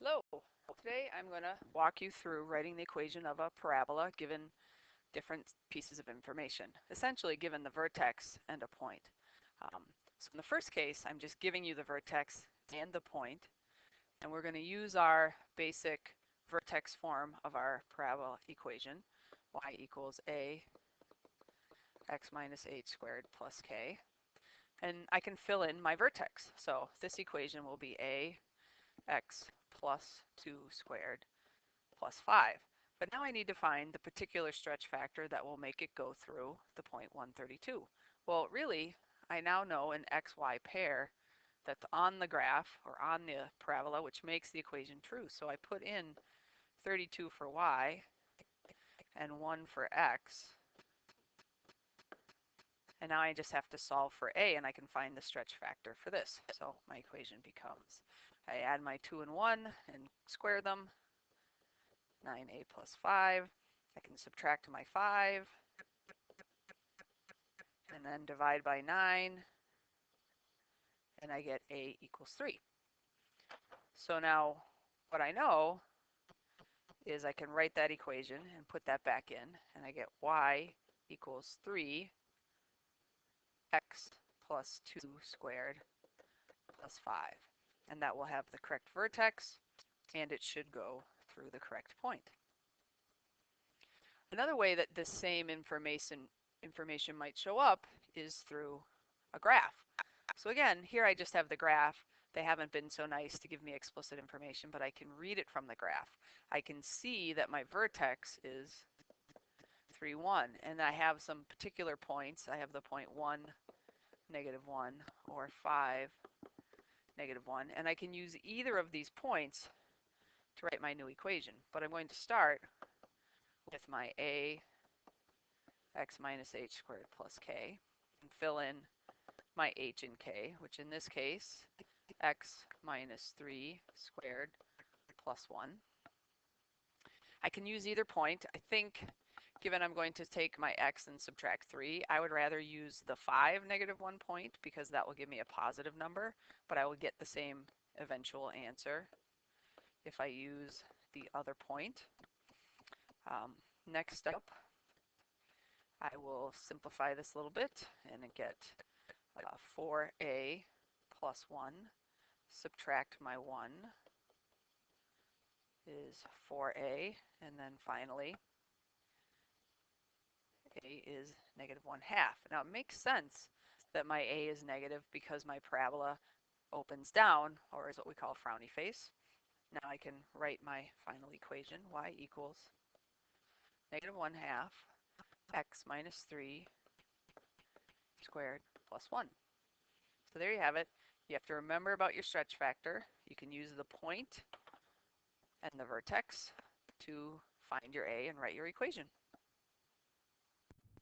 Hello. Today I'm going to walk you through writing the equation of a parabola given different pieces of information, essentially given the vertex and a point. So in the first case, I'm just giving you the vertex and the point, and we're going to use our basic vertex form of our parabola equation, y equals a x minus h squared plus k. And I can fill in my vertex. So this equation will be a x plus 2 squared plus 5. But now I need to find the particular stretch factor that will make it go through the point 132. Well, really, I now know an xy pair that's on the graph or on the parabola, which makes the equation true. So I put in 32 for y and 1 for x. And now I just have to solve for a, and I can find the stretch factor for this. So my equation becomes, I add my 2 and 1 and square them, 9a plus 5. I can subtract my 5 and then divide by 9, and I get a equals 3. So now what I know is I can write that equation and put that back in, and I get y equals 3 x plus 2 squared plus 5. And that will have the correct vertex, and it should go through the correct point. Another way that this same information might show up is through a graph. So again, here I just have the graph. They haven't been so nice to give me explicit information, but I can read it from the graph. I can see that my vertex is 3, 1, and I have some particular points. I have the point 1, -1, or 5, -1, and I can use either of these points to write my new equation. But I'm going to start with my a x minus h squared plus k and fill in my h and k, which in this case, x minus 3 squared plus 1. I can use either point. I think, given I'm going to take my x and subtract 3, I would rather use the 5, -1 point, because that will give me a positive number, but I will get the same eventual answer if I use the other point. Next up, I will simplify this a little bit and get 4a plus 1, subtract my 1 is 4a, and then finally a is -1/2. Now it makes sense that my a is negative because my parabola opens down, or is what we call a frowny face. Now I can write my final equation, y equals -1/2 x minus 3 squared plus 1. So there you have it. You have to remember about your stretch factor. You can use the point and the vertex to find your a and write your equation.